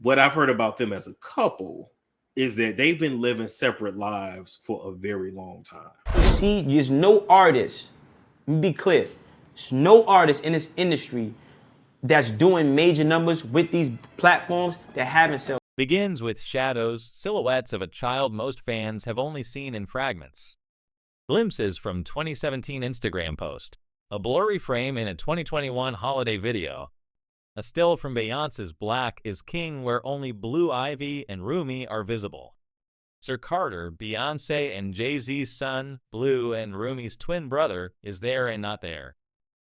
what I've heard about them as a couple is that they've been living separate lives for a very long time. See, there's no artist, let me be clear, there's no artist in this industry that's doing major numbers with these platforms that haven't sold. Begins with shadows, silhouettes of a child most fans have only seen in fragments. Glimpses from 2017 Instagram post, a blurry frame in a 2021 holiday video, a still from Beyonce's Black is King where only Blue Ivy and Rumi are visible. Sir Carter, Beyonce and Jay-Z's son, Blue, and Rumi's twin brother is there and not there.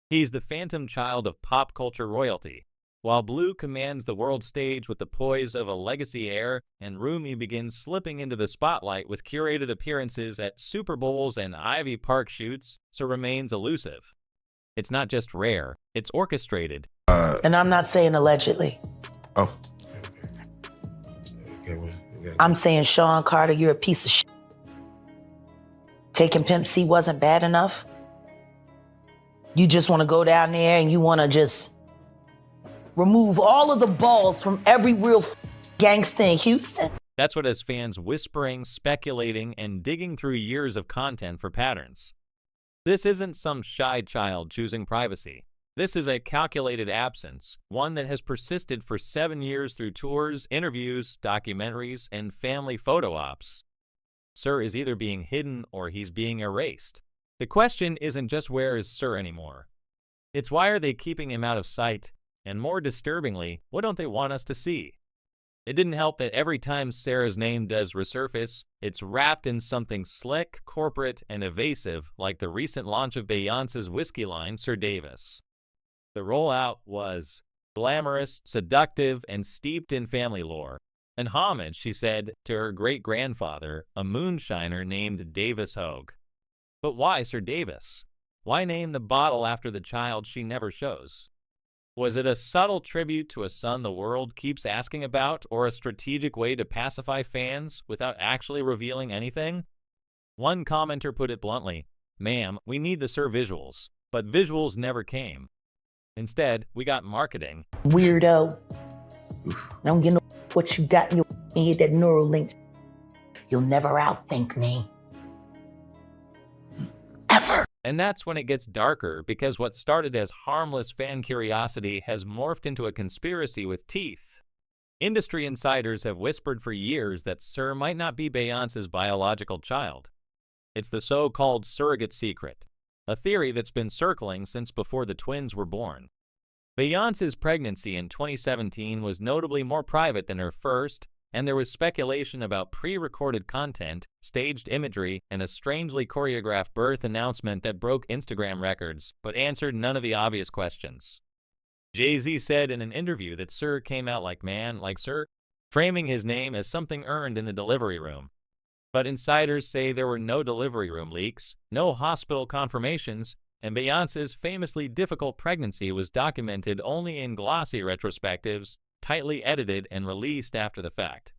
He's the phantom child of pop culture royalty. While Blue commands the world stage with the poise of a legacy heir, and Rumi begins slipping into the spotlight with curated appearances at Super Bowls and Ivy Park shoots, Sir remains elusive. It's not just rare, it's orchestrated. And I'm not saying allegedly. Oh. I'm saying, Sean Carter, you're a piece of shit. Taking Pimp C wasn't bad enough. You just want to go down there and you want to just remove all of the balls from every real gangster in Houston. That's what has fans whispering, speculating, and digging through years of content for patterns. This isn't some shy child choosing privacy. This is a calculated absence, one that has persisted for 7 years through tours, interviews, documentaries, and family photo ops. Sir is either being hidden or he's being erased. The question isn't just where is Sir anymore. It's why are they keeping him out of sight? And more disturbingly, what don't they want us to see? It didn't help that every time Sarah's name does resurface, it's wrapped in something slick, corporate, and evasive like the recent launch of Beyonce's whiskey line, Sir Davis. The rollout was glamorous, seductive, and steeped in family lore. An homage, she said, to her great-grandfather, a moonshiner named Davis Hogue. But why Sir Davis? Why name the bottle after the child she never shows? Was it a subtle tribute to a son the world keeps asking about, or a strategic way to pacify fans without actually revealing anything? One commenter put it bluntly, "Ma'am, we need the Sir visuals," but visuals never came. Instead, we got marketing. Weirdo. I don't get no what you got in your head, that Neuralink. You'll never outthink me. Ever. And that's when it gets darker, because what started as harmless fan curiosity has morphed into a conspiracy with teeth. Industry insiders have whispered for years that Sir might not be Beyonce's biological child. It's the so-called surrogate secret, a theory that's been circling since before the twins were born. Beyonce's pregnancy in 2017 was notably more private than her first, and there was speculation about pre-recorded content, staged imagery, and a strangely choreographed birth announcement that broke Instagram records, but answered none of the obvious questions. Jay-Z said in an interview that Sir came out like man, like Sir, framing his name as something earned in the delivery room. But insiders say there were no delivery room leaks, no hospital confirmations, and Beyonce's famously difficult pregnancy was documented only in glossy retrospectives, tightly edited and released after the fact.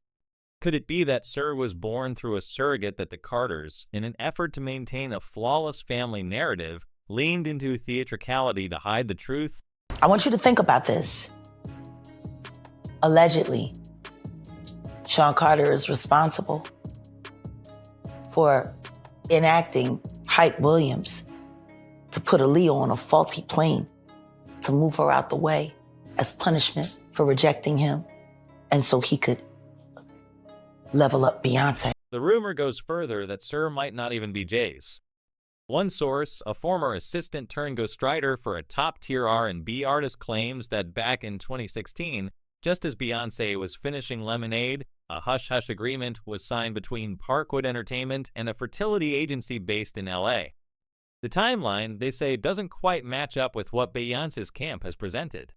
Could it be that Sir was born through a surrogate that the Carters, in an effort to maintain a flawless family narrative, leaned into theatricality to hide the truth? I want you to think about this. Allegedly, Sean Carter is responsible for enacting Hype Williams to put Aaliyah on a faulty plane to move her out the way as punishment for rejecting him, and so he could level up Beyonce. The rumor goes further that Sir might not even be Jay's. One source, a former assistant turned ghostwriter for a top-tier R&B artist, claims that back in 2016, just as Beyonce was finishing Lemonade, a hush-hush agreement was signed between Parkwood Entertainment and a fertility agency based in LA. The timeline, they say, doesn't quite match up with what Beyonce's camp has presented.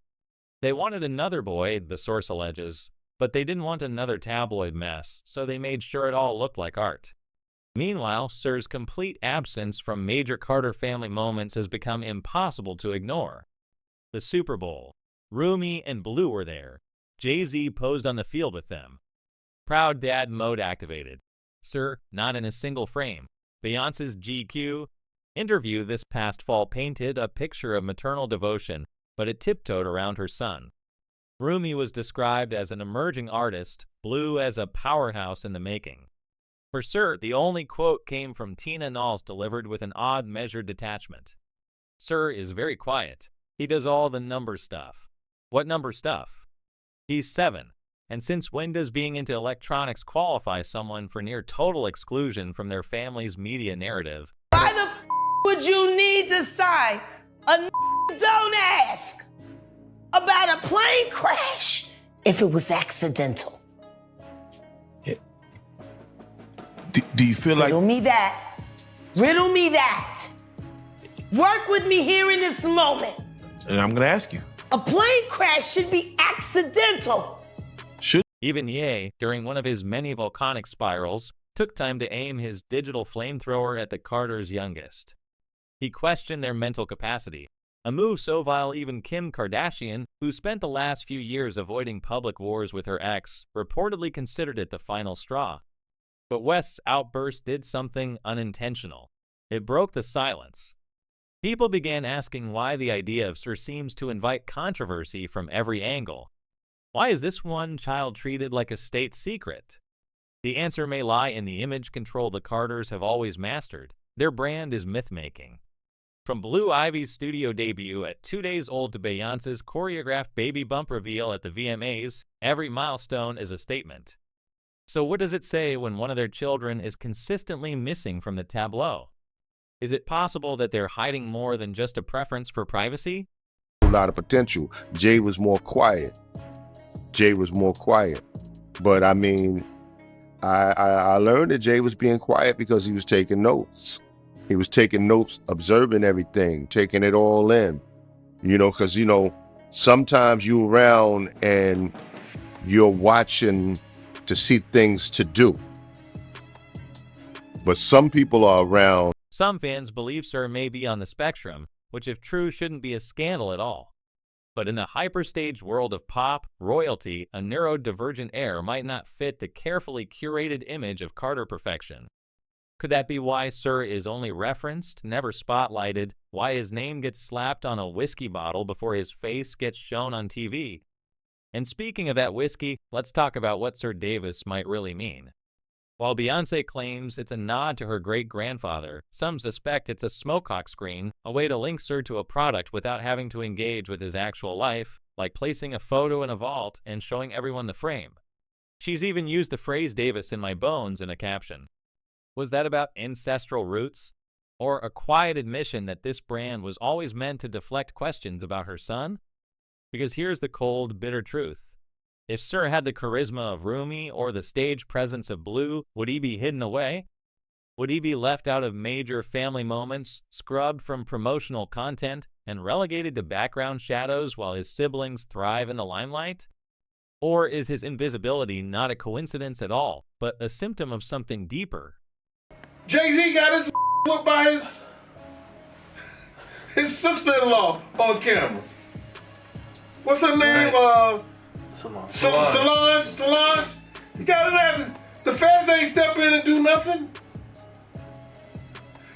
They wanted another boy, the source alleges, but they didn't want another tabloid mess, so they made sure it all looked like art. Meanwhile, Sir's complete absence from major Carter family moments has become impossible to ignore. The Super Bowl. Rumi and Blue were there. Jay-Z posed on the field with them. Proud dad mode activated. Sir, not in a single frame. Beyonce's GQ interview this past fall painted a picture of maternal devotion, but it tiptoed around her son. Rumi was described as an emerging artist, Blue as a powerhouse in the making. For Sir, the only quote came from Tina Knowles delivered with an odd measured detachment. Sir is very quiet. He does all the number stuff. What number stuff? He's 7. And since when does being into electronics qualify someone for near total exclusion from their family's media narrative? Why the f would you need to sign a don't ask about a plane crash if it was accidental? Do you feel like... Riddle me that. Riddle me that. Work with me here in this moment. And I'm going to ask you. A plane crash should be accidental. Even Ye, during one of his many volcanic spirals, took time to aim his digital flamethrower at the Carters' youngest. He questioned their mental capacity, a move so vile even Kim Kardashian, who spent the last few years avoiding public wars with her ex, reportedly considered it the final straw. But West's outburst did something unintentional. It broke the silence. People began asking why the idea of Sir seems to invite controversy from every angle. Why is this one child treated like a state secret? The answer may lie in the image control the Carters have always mastered. Their brand is myth-making. From Blue Ivy's studio debut at 2 days old to Beyoncé's choreographed baby bump reveal at the VMAs, every milestone is a statement. So what does it say when one of their children is consistently missing from the tableau? Is it possible that they're hiding more than just a preference for privacy? A lot of potential. Jay was more quiet. But I mean, I learned that Jay was being quiet because he was taking notes. He was taking notes, observing everything, taking it all in. Because, sometimes you're around and you're watching to see things to do. But some people are around. Some fans believe Sir may be on the spectrum, which if true shouldn't be a scandal at all. But in the hyperstage world of pop, royalty, a neurodivergent heir might not fit the carefully curated image of Carter perfection. Could that be why Sir is only referenced, never spotlighted, why his name gets slapped on a whiskey bottle before his face gets shown on TV? And speaking of that whiskey, let's talk about what Sir Davis might really mean. While Beyoncé claims it's a nod to her great-grandfather, some suspect it's a smokehock screen, a way to link Sir to a product without having to engage with his actual life, like placing a photo in a vault and showing everyone the frame. She's even used the phrase Davis in my bones in a caption. Was that about ancestral roots? Or a quiet admission that this brand was always meant to deflect questions about her son? Because here's the cold, bitter truth. If Sir had the charisma of Rumi or the stage presence of Blue, would he be hidden away? Would he be left out of major family moments, scrubbed from promotional content, and relegated to background shadows while his siblings thrive in the limelight? Or is his invisibility not a coincidence at all, but a symptom of something deeper? Jay-Z got his whooped by his sister-in-law on camera. What's her name? Solange. You gotta imagine, the feds ain't step in and do nothing.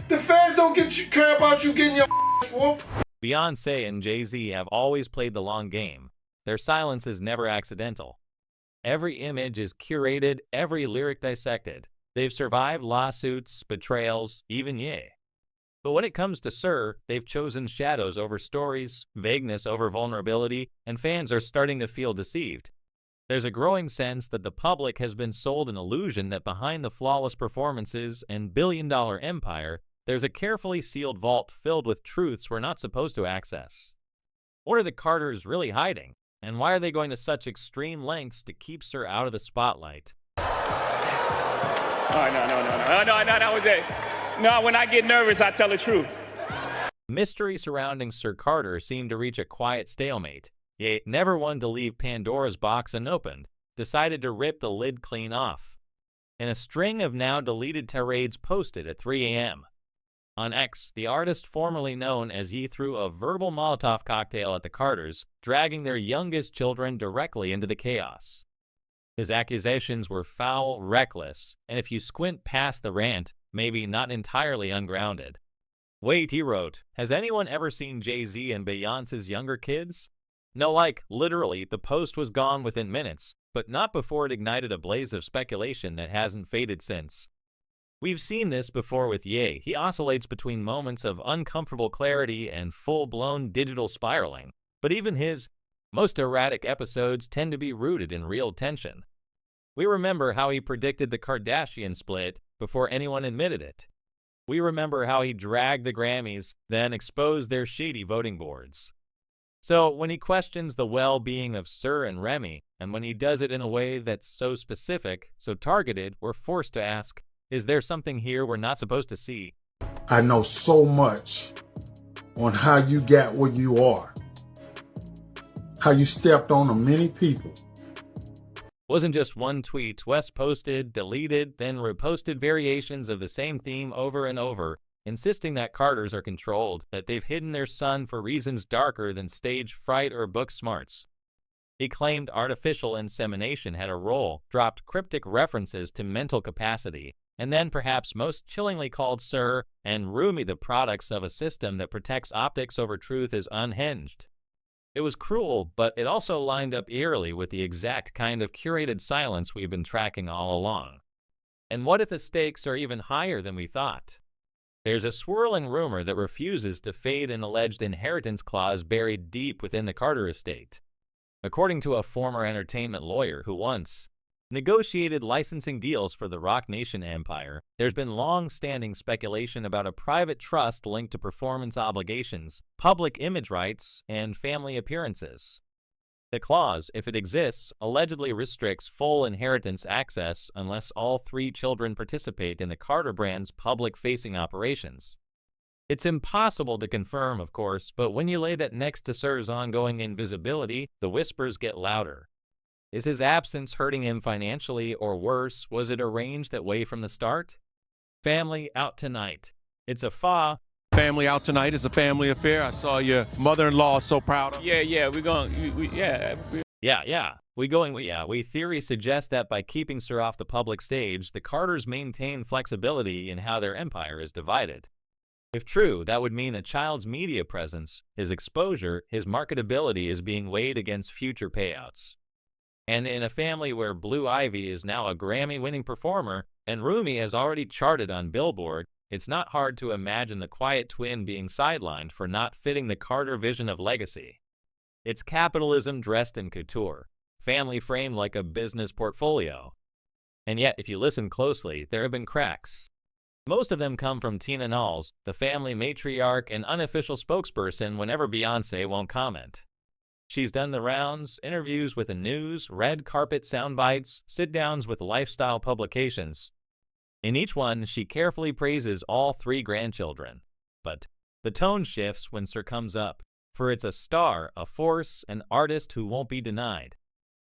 The feds don't care about you getting your whooped. Beyoncé and Jay-Z have always played the long game. Their silence is never accidental. Every image is curated, every lyric dissected. They've survived lawsuits, betrayals, even Ye. But when it comes to Sir, they've chosen shadows over stories, vagueness over vulnerability, and fans are starting to feel deceived. There's a growing sense that the public has been sold an illusion that behind the flawless performances and billion-dollar empire, there's a carefully sealed vault filled with truths we're not supposed to access. What are the Carters really hiding? And why are they going to such extreme lengths to keep Sir out of the spotlight? Oh, no, that was it. No, when I get nervous, I tell the truth. Mystery surrounding Sir Carter seemed to reach a quiet stalemate. Ye, never one to leave Pandora's box unopened, decided to rip the lid clean off. In a string of now deleted tirades posted at 3 a.m. On X, the artist formerly known as Ye threw a verbal Molotov cocktail at the Carters, dragging their youngest children directly into the chaos. His accusations were foul, reckless, and if you squint past the rant, maybe not entirely ungrounded. Wait, he wrote, has anyone ever seen Jay-Z and Beyoncé's younger kids? No, like, literally, the post was gone within minutes, but not before it ignited a blaze of speculation that hasn't faded since. We've seen this before with Ye. He oscillates between moments of uncomfortable clarity and full-blown digital spiraling, but even his most erratic episodes tend to be rooted in real tension. We remember how he predicted the Kardashian split before anyone admitted it. We remember how he dragged the Grammys, then exposed their shady voting boards. So when he questions the well-being of Sir and Remy, and when he does it in a way that's so specific, so targeted, we're forced to ask, is there something here we're not supposed to see? I know so much on how you got where you are, how you stepped on many people. Wasn't just one tweet. West posted, deleted, then reposted variations of the same theme over and over, insisting that Carters are controlled, that they've hidden their son for reasons darker than stage fright or book smarts. He claimed artificial insemination had a role, dropped cryptic references to mental capacity, and then perhaps most chillingly called Sir and Rumi the products of a system that protects optics over truth as unhinged. It was cruel, but it also lined up eerily with the exact kind of curated silence we've been tracking all along. And what if the stakes are even higher than we thought? There's a swirling rumor that refuses to fade an alleged inheritance clause buried deep within the Carter estate. According to a former entertainment lawyer who once negotiated licensing deals for the Roc Nation empire, there's been long-standing speculation about a private trust linked to performance obligations, public image rights, and family appearances. The clause, if it exists, allegedly restricts full inheritance access unless all 3 children participate in the Carter brand's public-facing operations. It's impossible to confirm, of course, but when you lay that next to Sir's ongoing invisibility, the whispers get louder. Is his absence hurting him financially, or worse, was it arranged that way from the start? Family out tonight. It's a fa. Family out tonight is a family affair. I saw your mother-in-law so proud of. Yeah, we're going, We theory suggests that by keeping Sir off the public stage, the Carters maintain flexibility in how their empire is divided. If true, that would mean a child's media presence, his exposure, his marketability is being weighed against future payouts. And in a family where Blue Ivy is now a Grammy-winning performer and Rumi has already charted on Billboard, it's not hard to imagine the quiet twin being sidelined for not fitting the Carter vision of legacy. It's capitalism dressed in couture, family framed like a business portfolio. And yet, if you listen closely, there have been cracks. Most of them come from Tina Knowles, the family matriarch and unofficial spokesperson whenever Beyoncé won't comment. She's done the rounds, interviews with the news, red carpet soundbites, sit-downs with lifestyle publications. In each one, she carefully praises all 3 grandchildren. But the tone shifts when Sir comes up, for it's a star, a force, an artist who won't be denied.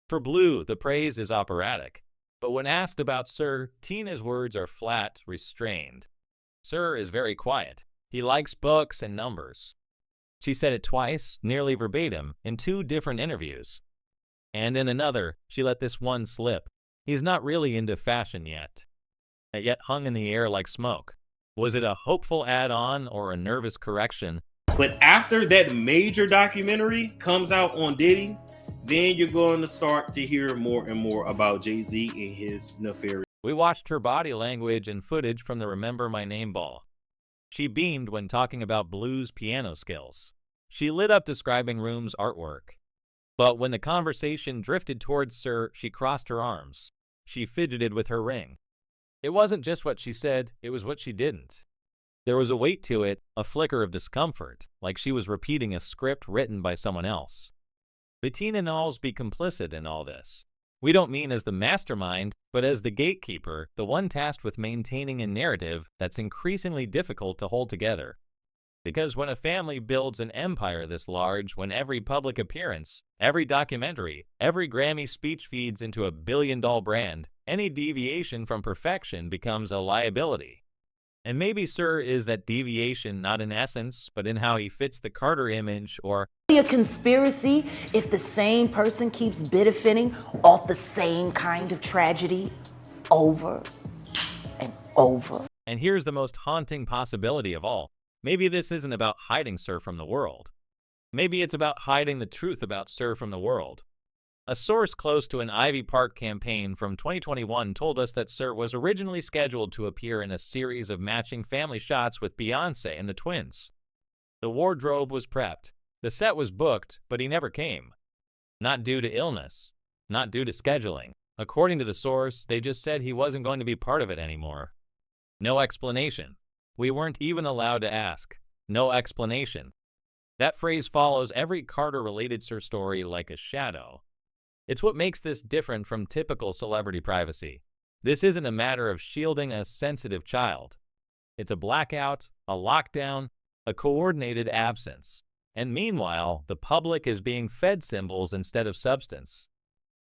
For Blue, the praise is operatic. But when asked about Sir, Tina's words are flat, restrained. Sir is very quiet. He likes books and numbers. She said it twice, nearly verbatim, in 2 different interviews. And in another, she let this one slip. He's not really into fashion yet. It yet hung in the air like smoke. Was it a hopeful add-on or a nervous correction? But after that major documentary comes out on Diddy, then you're going to start to hear more and more about Jay-Z and his nefarious. We watched her body language and footage from the Remember My Name ball. She beamed when talking about Blue's piano skills. She lit up describing Rume's artwork. But when the conversation drifted towards Sir, she crossed her arms. She fidgeted with her ring. It wasn't just what she said, it was what she didn't. There was a weight to it, a flicker of discomfort, like she was repeating a script written by someone else. But Tina Knowles be complicit in all this. We don't mean as the mastermind, but as the gatekeeper, the one tasked with maintaining a narrative that's increasingly difficult to hold together. Because when a family builds an empire this large, when every public appearance, every documentary, every Grammy speech feeds into a billion-dollar brand, any deviation from perfection becomes a liability. And maybe Sir is that deviation not in essence, but in how he fits the Carter image, or A conspiracy if the same person keeps benefiting off the same kind of tragedy over and over. And here's the most haunting possibility of all. Maybe this isn't about hiding Sir from the world. Maybe it's about hiding the truth about Sir from the world. A source close to an Ivy Park campaign from 2021 told us that Sir was originally scheduled to appear in a series of matching family shots with Beyoncé and the twins. The wardrobe was prepped, the set was booked, but he never came. Not due to illness, not due to scheduling. According to the source, they just said he wasn't going to be part of it anymore. No explanation. We weren't even allowed to ask. No explanation. That phrase follows every Carter-related Sir story like a shadow. It's what makes this different from typical celebrity privacy. This isn't a matter of shielding a sensitive child. It's a blackout, a lockdown, a coordinated absence. And meanwhile, the public is being fed symbols instead of substance.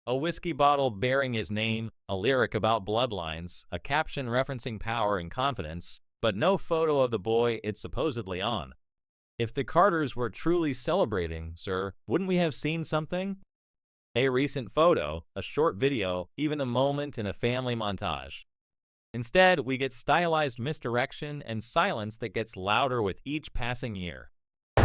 A whiskey bottle bearing his name, a lyric about bloodlines, a caption referencing power and confidence, but no photo of the boy it's supposedly on. If the Carters were truly celebrating, Sir, wouldn't we have seen something? A recent photo, a short video, even a moment in a family montage. Instead, we get stylized misdirection and silence that gets louder with each passing year.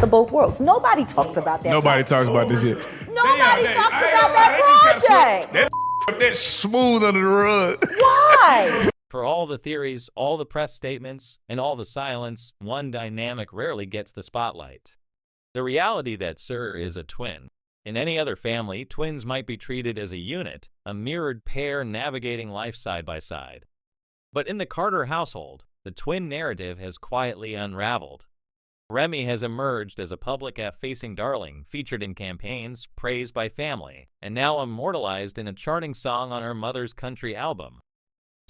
The both worlds. Nobody talks about that. Nobody talks about this shit. Nobody talks about that project. That's smooth under the rug. Why? For all the theories, all the press statements, and all the silence, one dynamic rarely gets the spotlight. The reality that Sir is a twin. In any other family, twins might be treated as a unit, a mirrored pair navigating life side by side. But in the Carter household, the twin narrative has quietly unraveled. Remy has emerged as a public-facing darling, featured in campaigns, praised by family, and now immortalized in a charting song on her mother's country album.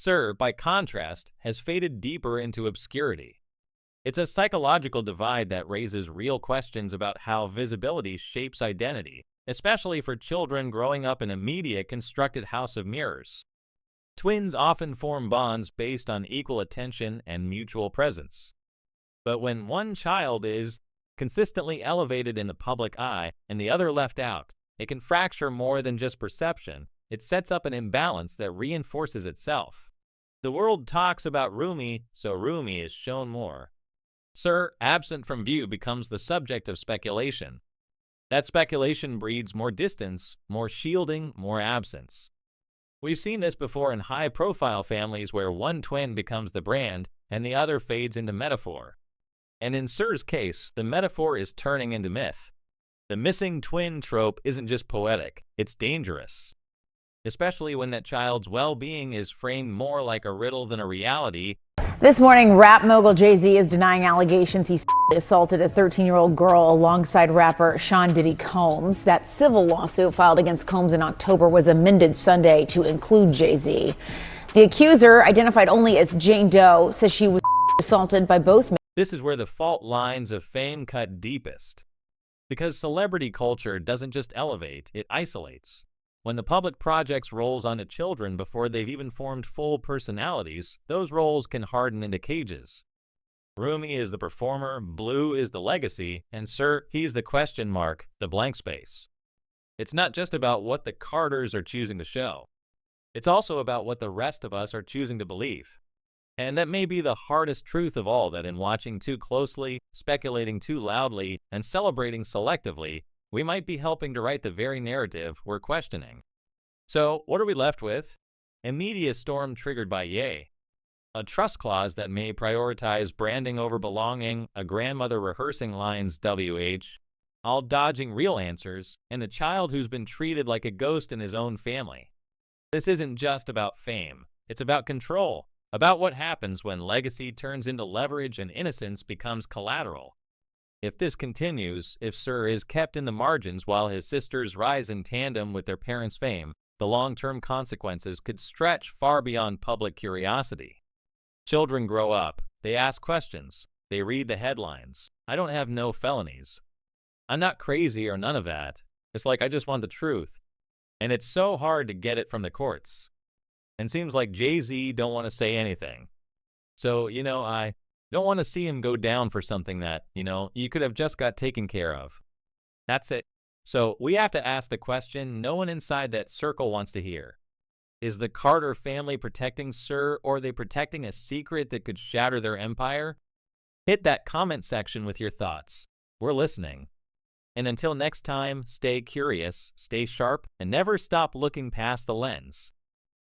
Sir, by contrast, has faded deeper into obscurity. It's a psychological divide that raises real questions about how visibility shapes identity, especially for children growing up in a media-constructed house of mirrors. Twins often form bonds based on equal attention and mutual presence. But when one child is consistently elevated in the public eye and the other left out, it can fracture more than just perception. It sets up an imbalance that reinforces itself. The world talks about Rumi, so Rumi is shown more. Sir, absent from view, becomes the subject of speculation. That speculation breeds more distance, more shielding, more absence. We've seen this before in high-profile families where one twin becomes the brand and the other fades into metaphor. And in Sir's case, the metaphor is turning into myth. The missing twin trope isn't just poetic, it's dangerous. Especially when that child's well-being is framed more like a riddle than a reality. This morning, rap mogul Jay-Z is denying allegations he assaulted a 13-year-old girl alongside rapper Sean Diddy Combs. That civil lawsuit filed against Combs in October was amended Sunday to include Jay-Z. The accuser, identified only as Jane Doe, says she was assaulted by both men. This is where the fault lines of fame cut deepest. Because celebrity culture doesn't just elevate, it isolates. When the public projects roles onto children before they've even formed full personalities, those roles can harden into cages. Rumi is the performer, Blue is the legacy, and Sir, he's the question mark, the blank space. It's not just about what the Carters are choosing to show. It's also about what the rest of us are choosing to believe. And that may be the hardest truth of all, that in watching too closely, speculating too loudly, and celebrating selectively, we might be helping to write the very narrative we're questioning. So, what are we left with? A media storm triggered by Ye. A trust clause that may prioritize branding over belonging, a grandmother rehearsing lines WH, all dodging real answers, and a child who's been treated like a ghost in his own family. This isn't just about fame. It's about control. About what happens when legacy turns into leverage and innocence becomes collateral. If this continues, if Sir is kept in the margins while his sisters rise in tandem with their parents' fame, the long-term consequences could stretch far beyond public curiosity. Children grow up, they ask questions, they read the headlines. I don't have no felonies. I'm not crazy or none of that. It's like I just want the truth. And it's so hard to get it from the courts. And seems like Jay-Z don't want to say anything. So, I don't want to see him go down for something that, you could have just got taken care of. That's it. So we have to ask the question no one inside that circle wants to hear. Is the Carter family protecting Sir, or are they protecting a secret that could shatter their empire? Hit that comment section with your thoughts. We're listening. And until next time, stay curious, stay sharp, and never stop looking past the lens.